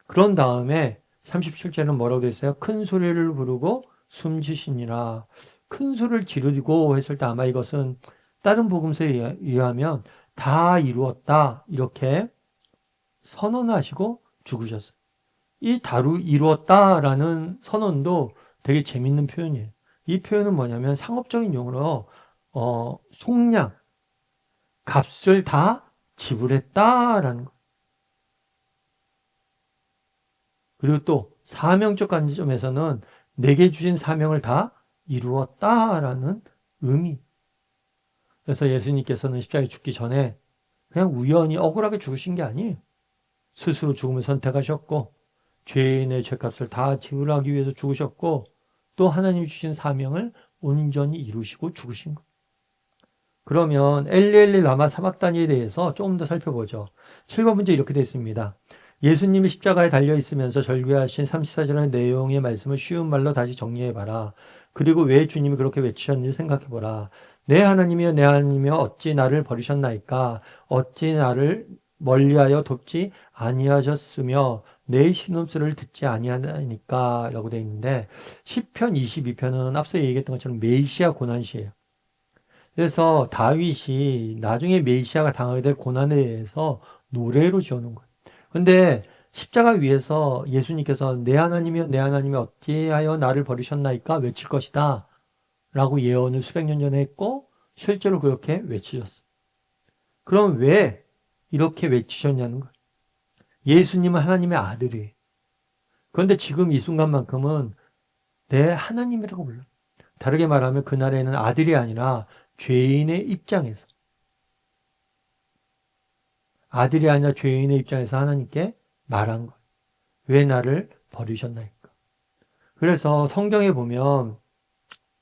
그런 다음에 37절은 뭐라고 되어 있어요? 큰 소리를 부르고 숨지시니라. 큰 소리를 지르고 했을 때 아마 이것은 다른 복음서에 의하면 다 이루었다 이렇게 선언하시고 죽으셨어요. 이 다루 이루었다라는 선언도 되게 재밌는 표현이에요. 이 표현은 뭐냐면 상업적인 용어로 속량, 값을 다 지불했다라는 거. 그리고 또 사명적 관점에서는 내게 주신 사명을 다 이루었다라는 의미. 그래서 예수님께서는 십자가에 죽기 전에 그냥 우연히 억울하게 죽으신 게 아니에요. 스스로 죽음을 선택하셨고 죄인의 죄값을 다 지불하기 위해서 죽으셨고 또 하나님이 주신 사명을 온전히 이루시고 죽으신 것. 그러면 엘리엘리 라마 사박다니에 대해서 조금 더 살펴보죠. 7번 문제 이렇게 되어 있습니다. 예수님이 십자가에 달려 있으면서 절규하신 34절의 내용의 말씀을 쉬운 말로 다시 정리해봐라. 그리고 왜 주님이 그렇게 외치셨는지 생각해보라. 내 하나님이여 내 하나님이여 어찌 나를 버리셨나이까? 어찌 나를 멀리하여 돕지 아니하셨으며 내 신음소리를 듣지 아니하니까? 라고 되어 있는데 시편 22편은 앞서 얘기했던 것처럼 메시아 고난시예요. 그래서 다윗이 나중에 메시아가 당하게 될 고난에 대해서 노래로 지어놓은 거예요. 근데 십자가 위에서 예수님께서 내 하나님이여 내 하나님이 어찌하여 나를 버리셨나이까 외칠 것이다 라고 예언을 수백 년 전에 했고 실제로 그렇게 외치셨어요. 그럼 왜 이렇게 외치셨냐는 거예요. 예수님은 하나님의 아들이에요. 그런데 지금 이 순간만큼은 내 하나님이라고 불러요. 다르게 말하면 그날에는 아들이 아니라 죄인의 입장에서, 아들이 아니라 죄인의 입장에서 하나님께 말한 거예요. 왜 나를 버리셨나이까? 그래서 성경에 보면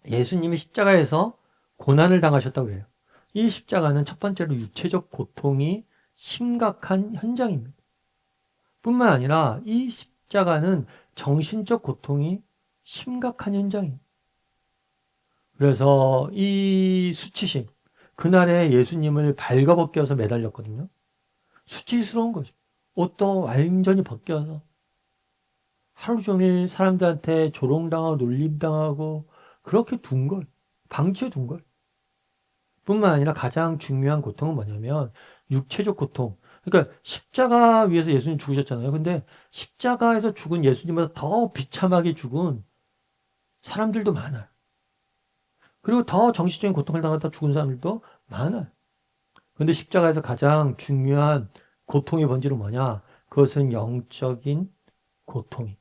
예수님이 십자가에서 고난을 당하셨다고 해요. 이 십자가는 첫 번째로 육체적 고통이 심각한 현장입니다. 뿐만 아니라 이 십자가는 정신적 고통이 심각한 현장입니다. 그래서 이 수치심, 그날에 예수님을 발가벗겨서 매달렸거든요. 수치스러운 거죠. 옷도 완전히 벗겨서 하루 종일 사람들한테 조롱당하고 놀림당하고 그렇게 둔 걸, 방치해 둔 걸. 뿐만 아니라 가장 중요한 고통은 뭐냐면 육체적 고통. 그러니까 십자가 위에서 예수님 죽으셨잖아요. 근데 십자가에서 죽은 예수님보다 더 비참하게 죽은 사람들도 많아요. 그리고 더 정신적인 고통을 당하다 죽은 사람들도 많아요. 그런데 십자가에서 가장 중요한 고통의 본질은 뭐냐? 그것은 영적인 고통이.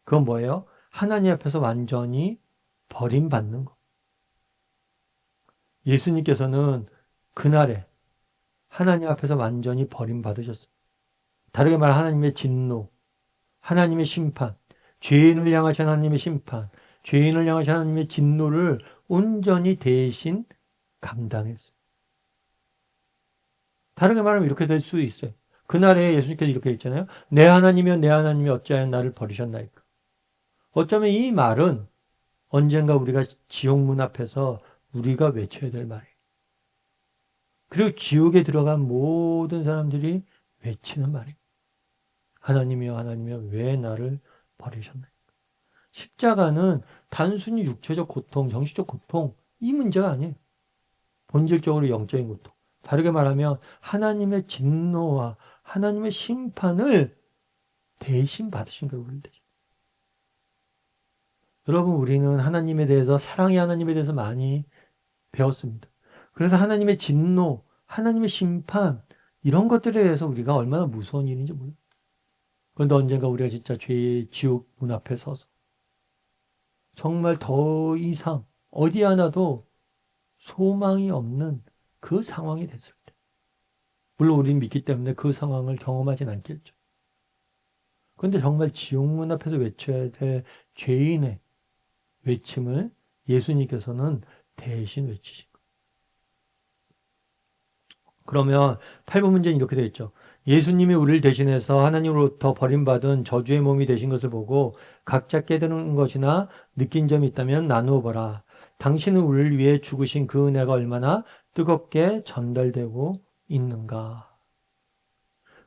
그건 뭐예요? 하나님 앞에서 완전히 버림받는 거. 예수님께서는 그날에 하나님 앞에서 완전히 버림받으셨어요. 다르게 말하면 하나님의 진노, 하나님의 심판, 죄인을 향하신 하나님의 심판, 죄인을 향하신 하나님의 진노를 온전히 대신 감당했어요. 다르게 말하면 이렇게 될 수 있어요. 그날에 예수님께서 이렇게 했잖아요. 내 하나님이여 내 하나님이 어찌하여 나를 버리셨나이까. 어쩌면 이 말은 언젠가 우리가 지옥문 앞에서 우리가 외쳐야 될 말이에요. 그리고 지옥에 들어간 모든 사람들이 외치는 말이에요. 하나님이여 하나님이여 왜 나를 버리셨나이까. 십자가는 단순히 육체적 고통, 정신적 고통 이 문제가 아니에요. 본질적으로 영적인 고통. 다르게 말하면 하나님의 진노와 하나님의 심판을 대신 받으신 거예요. 우리를 대신. 여러분, 우리는 하나님에 대해서, 사랑의 하나님에 대해서 많이 배웠습니다. 그래서 하나님의 진노, 하나님의 심판, 이런 것들에 대해서 우리가 얼마나 무서운 일인지 몰라요. 그런데 언젠가 우리가 진짜 죄의 지옥 문 앞에 서서 정말 더 이상 어디 하나도 소망이 없는 그 상황이 됐을 때, 물론 우리는 믿기 때문에 그 상황을 경험하진 않겠죠. 그런데 정말 지옥 문 앞에서 외쳐야 될 죄인의 외침을 예수님께서는 대신 외치신 거예요. 그러면 8번 문제는 이렇게 되어 있죠. 예수님이 우리를 대신해서 하나님으로부터 버림받은 저주의 몸이 되신 것을 보고 각자 깨달은 것이나 느낀 점이 있다면 나누어 보라. 당신은 우리를 위해 죽으신 그 은혜가 얼마나 뜨겁게 전달되고 있는가.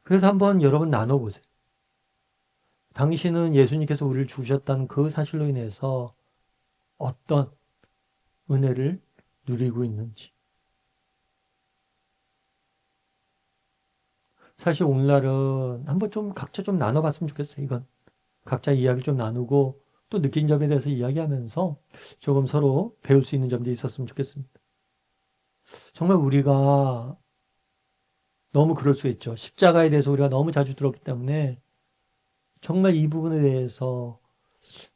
그래서 한번 여러분 나눠보세요. 당신은 예수님께서 우리를 죽으셨다는 그 사실로 인해서 어떤 은혜를 누리고 있는지. 사실 오늘날은 한번 좀 각자 좀 나눠봤으면 좋겠어요. 이건 각자 이야기를 좀 나누고 또 느낀 점에 대해서 이야기하면서 조금 서로 배울 수 있는 점도 있었으면 좋겠습니다. 정말 우리가 너무 그럴 수 있죠. 십자가에 대해서 우리가 너무 자주 들었기 때문에 정말 이 부분에 대해서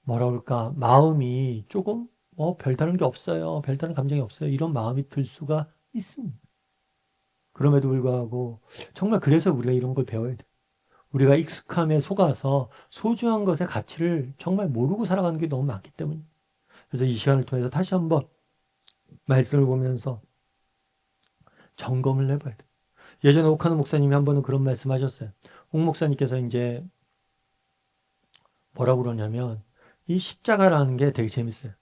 뭐라 그럴까 마음이 조금 별다른 게 없어요. 별다른 감정이 없어요. 이런 마음이 들 수가 있습니다. 그럼에도 불구하고 정말 그래서 우리가 이런 걸 배워야 돼요. 우리가 익숙함에 속아서 소중한 것의 가치를 정말 모르고 살아가는 게 너무 많기 때문에. 그래서 이 시간을 통해서 다시 한번 말씀을 보면서 점검을 해봐야 돼요. 예전에 옥하는 목사님이 한 번은 그런 말씀 하셨어요. 옥 목사님께서 이제 뭐라고 그러냐면 이 십자가라는 게 되게 재밌어요.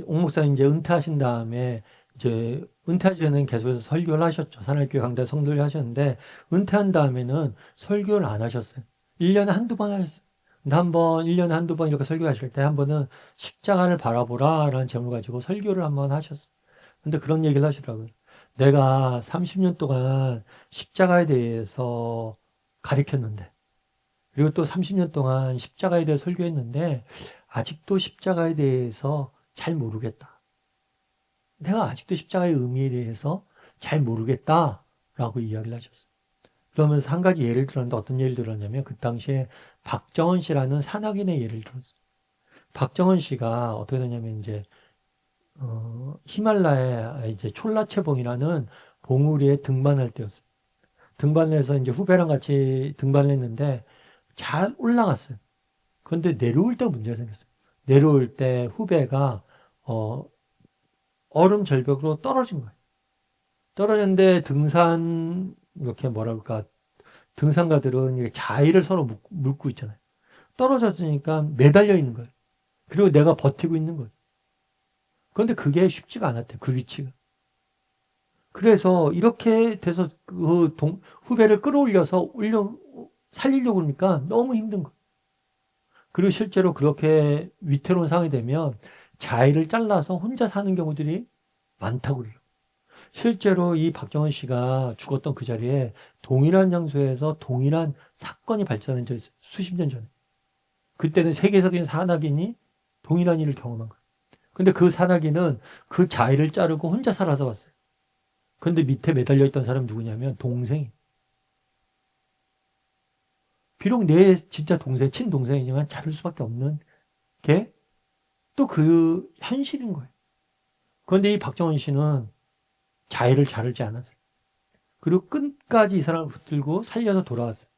옥 목사님 이제 은퇴하신 다음에 이제 은퇴하기 전에는 계속해서 설교를 하셨죠. 산악교회 강단 성도를 하셨는데 은퇴한 다음에는 설교를 안 하셨어요. 1년에 한두 번 하셨어요. 근데 한 번, 1년에 한두 번 이렇게 설교하실 때 한 번은 십자가를 바라보라 라는 제목을 가지고 설교를 한 번 하셨어요. 근데 그런 얘기를 하시더라고요. 내가 30년 동안 십자가에 대해서 가르쳤는데 그리고 또 30년 동안 십자가에 대해 설교했는데 아직도 십자가에 대해서 잘 모르겠다. 내가 아직도 십자가의 의미에 대해서 잘 모르겠다라고 이야기를 하셨어요. 그러면서 한 가지 예를 들었는데 어떤 예를 들었냐면 그 당시에 박정원 씨라는 산악인의 예를 들었어요. 박정원 씨가 어떻게 되냐면 이제 히말라야 이제 촐라체봉이라는 봉우리에 등반할 때였어요. 등반을 해서 이제 후배랑 같이 등반을 했는데 잘 올라갔어요. 그런데 내려올 때 문제가 생겼어요. 내려올 때 후배가 얼음 절벽으로 떨어진 거예요. 떨어졌는데 등산 이렇게 뭐라 그럴까 등산가들은 이렇게 자의를 서로 묶고 있잖아요. 떨어졌으니까 매달려 있는 거예요. 그리고 내가 버티고 있는 거예요. 그런데 그게 쉽지가 않았대요. 그 위치가. 그래서 이렇게 돼서 그 후배를 끌어올려서 살리려고 그러니까 너무 힘든 거예요. 그리고 실제로 그렇게 위태로운 상황이 되면 자의를 잘라서 혼자 사는 경우들이 많다고 그래요. 실제로 이 박정원 씨가 죽었던 그 자리에 동일한 장소에서 동일한 사건이 발생한 적이 있어요. 수십 년 전에. 그때는 세계적인 산악인이 동일한 일을 경험한 거예요. 근데 그 산악인은 그 자의를 자르고 혼자 살아서 왔어요. 근데 밑에 매달려 있던 사람이 누구냐면 동생이. 비록 내 진짜 동생, 친동생이지만 자를 수밖에 없는 게 또 그 현실인 거예요. 그런데 이 박정원 씨는 자의를 자르지 않았어요. 그리고 끝까지 이 사람을 붙들고 살려서 돌아왔어요.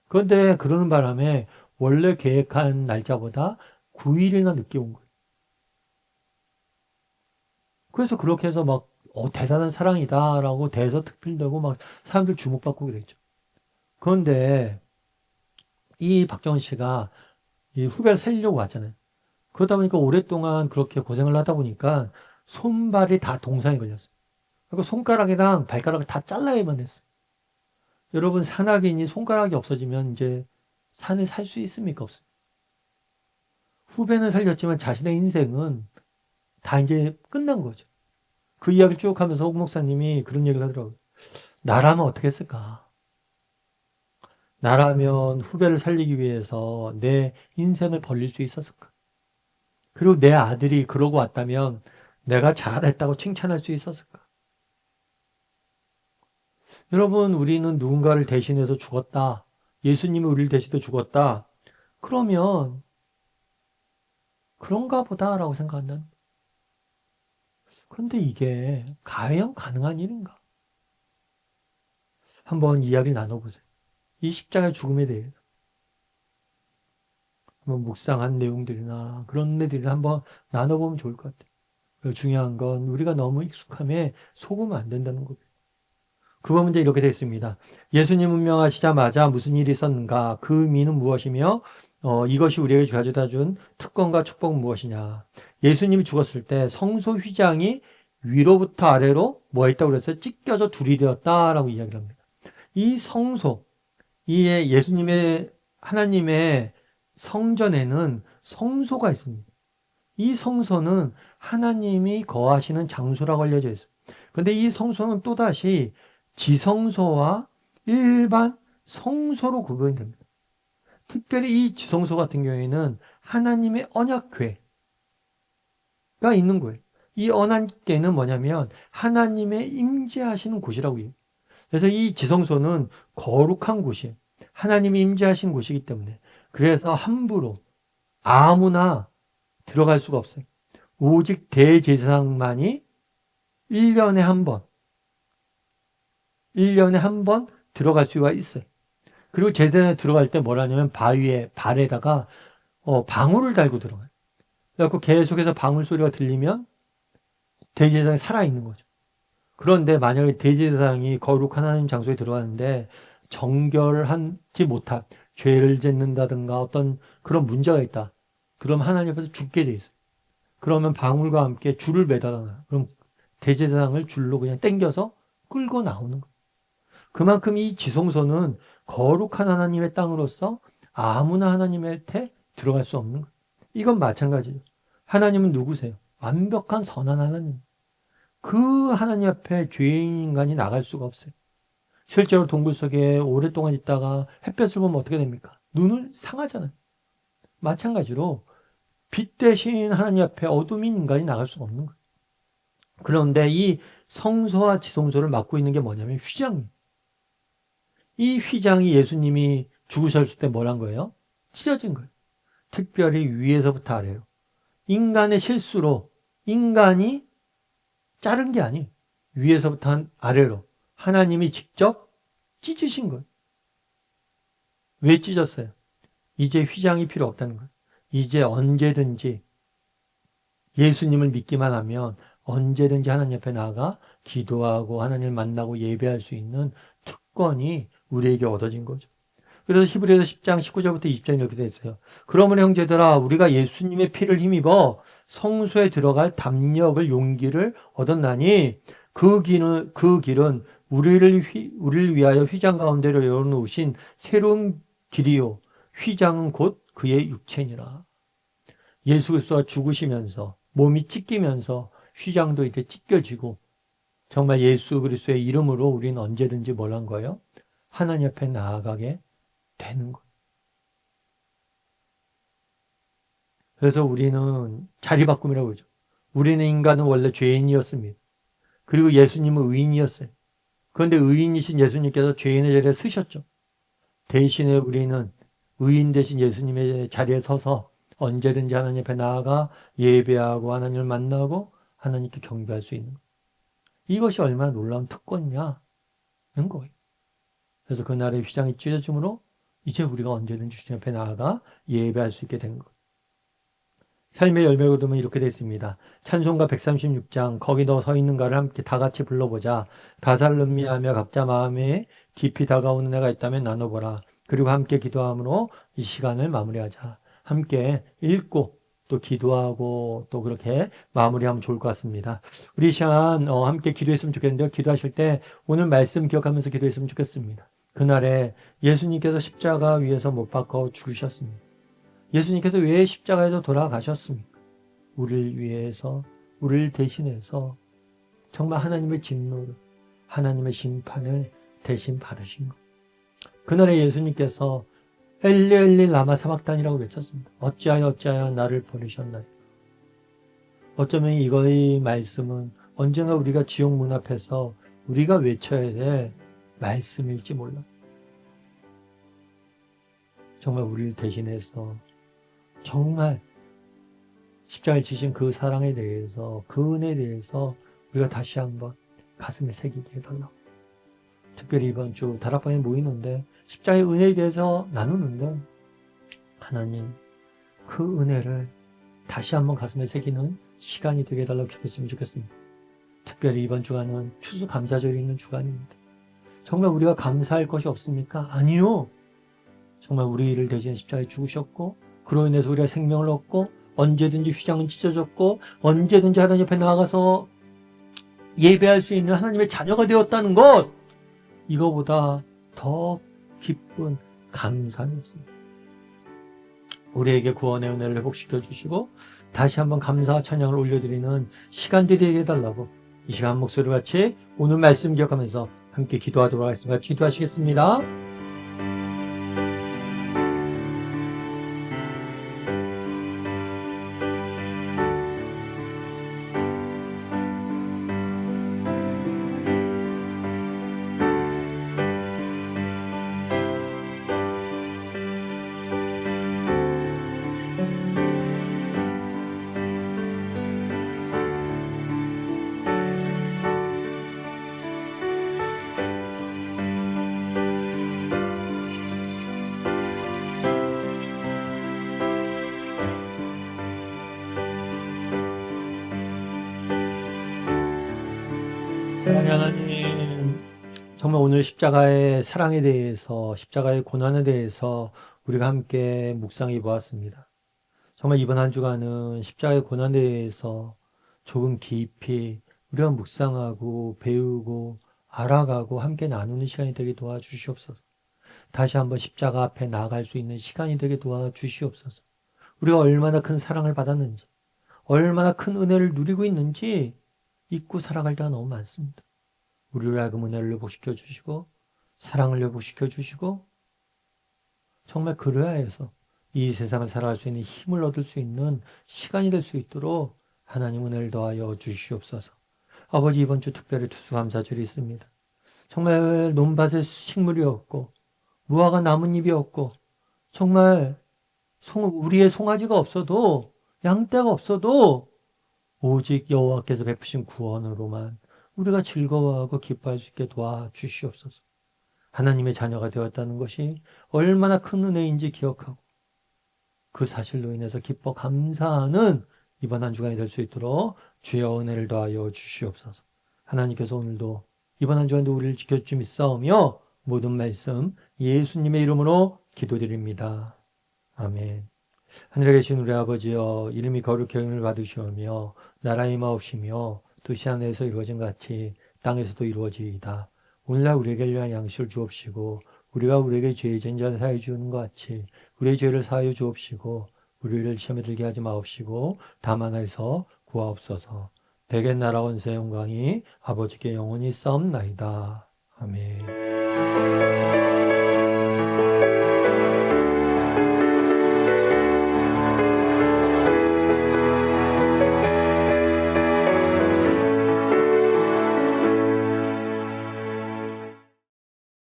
그런데 그러는 바람에 원래 계획한 날짜보다 9일이나 늦게 온 거예요. 그래서 그렇게 해서 막 대단한 사랑이다라고 대서특필되고 막 사람들 주목받고 그랬죠. 그런데 이 박정원 씨가 이 후배를 살리려고 왔잖아요. 그러다 보니까 오랫동안 그렇게 고생을 하다 보니까 손발이 다 동상이 걸렸어요. 그리고 손가락이랑 발가락을 다 잘라야만 했어요. 여러분, 산악인이 손가락이 없어지면 이제 산에 살 수 있습니까? 없어요. 후배는 살렸지만 자신의 인생은 다 이제 끝난 거죠. 그 이야기를 쭉 하면서 옥 목사님이 그런 얘기를 하더라고요. 나라면 어떻게 했을까? 나라면 후배를 살리기 위해서 내 인생을 벌릴 수 있었을까? 그리고 내 아들이 그러고 왔다면 내가 잘했다고 칭찬할 수 있었을까? 여러분, 우리는 누군가를 대신해서 죽었다. 예수님이 우리를 대신해 죽었다. 그러면 그런가 보다라고 생각한다는 거예요. 그런데 이게 과연 가능한 일인가? 한번 이야기를 나눠보세요. 이 십자가의 죽음에 대해서. 한번 묵상한 내용들이나 그런 애들을 한번 나눠보면 좋을 것 같아요. 그리고 중요한 건 우리가 너무 익숙함에 속으면 안 된다는 겁니다. 그거 문제 이렇게 되어 있습니다. 예수님 운명하시자마자 무슨 일이 있었는가? 그 의미는 무엇이며 이것이 우리에게 가져다 준 특권과 축복은 무엇이냐? 예수님이 죽었을 때 성소 휘장이 위로부터 아래로 뭐 했다고 그랬어요? 찢겨져 둘이 되었다라고 이야기를 합니다. 이 성소, 이 예수님의 하나님의 성전에는 성소가 있습니다. 이 성소는 하나님이 거하시는 장소라고 알려져 있어요. 그런데 이 성소는 또다시 지성소와 일반 성소로 구분이 됩니다. 특별히 이 지성소 같은 경우에는 하나님의 언약궤가 있는 거예요. 이 언약궤는 뭐냐면 하나님의 임재하시는 곳이라고 해요. 그래서 이 지성소는 거룩한 곳이에요. 하나님이 임재하신 곳이기 때문에. 그래서 함부로 아무나 들어갈 수가 없어요. 오직 대제사장만이 1년에 한 번 들어갈 수가 있어요. 그리고 제단에 들어갈 때 뭐라 하냐면 바위에, 발에다가 방울을 달고 들어가요. 그래서 계속해서 방울 소리가 들리면 대제사장이 살아있는 거죠. 그런데 만약에 대제사장이 거룩한 하나님 장소에 들어가는데 정결하지 못한 죄를 짓는다든가 어떤 그런 문제가 있다. 그럼 하나님 앞에서 죽게 돼 있어요. 그러면 방울과 함께 줄을 매달아놔요. 그럼 대제사장을 줄로 그냥 당겨서 끌고 나오는 거예요. 그만큼 이 지성소는 거룩한 하나님의 땅으로서 아무나 하나님한테 들어갈 수 없는 거예요. 이건 마찬가지예요. 하나님은 누구세요? 완벽한 선한 하나님. 그 하나님 앞에 죄인 인간이 나갈 수가 없어요. 실제로 동굴 속에 오랫동안 있다가 햇볕을 보면 어떻게 됩니까? 눈을 상하잖아요. 마찬가지로 빛 대신 하나님 앞에 어둠인 인간이 나갈 수가 없는 거예요. 그런데 이 성소와 지성소를 맡고 있는 게 뭐냐면 휘장이에요. 이 휘장이 예수님이 죽으셨을 때 뭐란 거예요? 찢어진 거예요. 특별히 위에서부터 아래로. 인간의 실수로 인간이 자른 게 아니에요. 위에서부터 아래로 하나님이 직접 찢으신 거예요. 왜 찢었어요? 이제 휘장이 필요 없다는 거예요. 이제 언제든지 예수님을 믿기만 하면 언제든지 하나님 앞에 나아가 기도하고 하나님을 만나고 예배할 수 있는 특권이 우리에게 얻어진 거죠. 그래서 히브리서 10장 19절부터 20절 이렇게 되어 있어요. 그러므로 형제들아 우리가 예수님의 피를 힘입어 성소에 들어갈 담력을 용기를 얻었나니 그 길은 우리를 위하여 휘장 가운데로 열어놓으신 새로운 길이요 휘장은 곧 그의 육체니라. 예수 그리스도가 죽으시면서 몸이 찢기면서 휘장도 이렇게 찢겨지고 정말 예수 그리스도의 이름으로 우리는 언제든지 뭘 한 거예요? 하나님 앞에 나아가게 되는 거예요. 그래서 우리는 자리바꿈이라고 그러죠. 우리는 인간은 원래 죄인이었습니다. 그리고 예수님은 의인이었어요. 그런데 의인이신 예수님께서 죄인의 자리에 서셨죠. 대신에 우리는 의인 대신 예수님의 자리에 서서 언제든지 하나님 앞에 나아가 예배하고 하나님을 만나고 하나님께 경배할 수 있는 거예요. 이것이 얼마나 놀라운 특권이냐는 거예요. 그래서 그날의 휘장이 찢어짐으로 이제 우리가 언제든지 주님 앞에 나아가 예배할 수 있게 된 거예요. 삶의 열매를 두면 이렇게 되어 있습니다. 찬송가 136장 거기 너 서 있는가를 함께 다 같이 불러보자. 가사를 음미하며 각자 마음에 깊이 다가오는 애가 있다면 나눠보라. 그리고 함께 기도함으로 이 시간을 마무리하자. 함께 읽고 또 기도하고 또 그렇게 마무리하면 좋을 것 같습니다. 우리 시간 함께 기도했으면 좋겠는데요. 기도하실 때 오늘 말씀 기억하면서 기도했으면 좋겠습니다. 그날에 예수님께서 십자가 위에서 못 박혀 죽으셨습니다. 예수님께서 왜 십자가에서 돌아가셨습니까? 우리를 위해서, 우리를 대신해서 정말 하나님의 진노를, 하나님의 심판을 대신 받으신 것. 그날에 예수님께서 엘리 엘리 라마 사박단이라고 외쳤습니다. 어찌하여 어찌하여 나를 버리셨나요? 어쩌면 이거의 말씀은 언젠가 우리가 지옥 문 앞에서 우리가 외쳐야 될 말씀일지 몰라. 정말 우리를 대신해서 정말 십자가를 지신 그 사랑에 대해서, 그 은혜에 대해서 우리가 다시 한번 가슴에 새기게 해달라고. 특별히 이번 주 다락방에 모이는데 십자가의 은혜에 대해서 나누는데 하나님 그 은혜를 다시 한번 가슴에 새기는 시간이 되게 해달라고 기도했으면 좋겠습니다. 특별히 이번 주간은 추수감사절이 있는 주간입니다. 정말 우리가 감사할 것이 없습니까? 아니요. 정말 우리를 대신 십자가에 죽으셨고 그로 인해서 우리가 생명을 얻고 언제든지 휘장은 찢어졌고 언제든지 하나님 옆에 나아가서 예배할 수 있는 하나님의 자녀가 되었다는 것, 이거보다 더 기쁜 감사는 없습니다. 우리에게 구원의 은혜를 회복시켜 주시고 다시 한번 감사와 찬양을 올려드리는 시간들이 되게 해달라고 이 시간 목소리를 같이 오늘 말씀 기억하면서 함께 기도하도록 하겠습니다. 기도하시겠습니다. 사랑의 하나님, 정말 오늘 십자가의 사랑에 대해서, 십자가의 고난에 대해서 우리가 함께 묵상해 보았습니다. 정말 이번 한 주간은 십자가의 고난에 대해서 조금 깊이 우리가 묵상하고 배우고 알아가고 함께 나누는 시간이 되게 도와주시옵소서. 다시 한번 십자가 앞에 나아갈 수 있는 시간이 되게 도와주시옵소서. 우리가 얼마나 큰 사랑을 받았는지, 얼마나 큰 은혜를 누리고 있는지 잊고 살아갈 때가 너무 많습니다. 우리를 하여금 은혜를 회복시켜 주시고 사랑을 회복시켜 주시고 정말 그래야 해서 이 세상을 살아갈 수 있는 힘을 얻을 수 있는 시간이 될 수 있도록 하나님 은혜를 더하여 주시옵소서. 아버지, 이번 주 특별히 추수감사절이 있습니다. 정말 논밭에 식물이 없고 무화과 나뭇잎이 없고 정말 우리의 송아지가 없어도 양떼가 없어도 오직 여호와께서 베푸신 구원으로만 우리가 즐거워하고 기뻐할 수 있게 도와주시옵소서. 하나님의 자녀가 되었다는 것이 얼마나 큰 은혜인지 기억하고 그 사실로 인해서 기뻐 감사하는 이번 한 주간이 될 수 있도록 주여 은혜를 더하여 주시옵소서. 하나님께서 오늘도 이번 한 주간도 우리를 지켜주시 믿사오며 모든 말씀 예수님의 이름으로 기도드립니다. 아멘. 하늘에 계신 우리 아버지여, 이름이 거룩히 여김을 받으시오며 나라의 임하옵시며 뜻이 하늘에서 이루어진 같이 땅에서도 이루어지이다. 오늘날 우리에게 일용할 양식을 주옵시고 우리가 우리에게 죄 지은 자를 사하여 주는 것 같이 우리의 죄를 사하여 주옵시고 우리를 시험에 들게 하지 마옵시고 다만 하에서 구하옵소서. 대개 나라 원세 영광이 아버지께 영원히 싸움나이다. 아멘.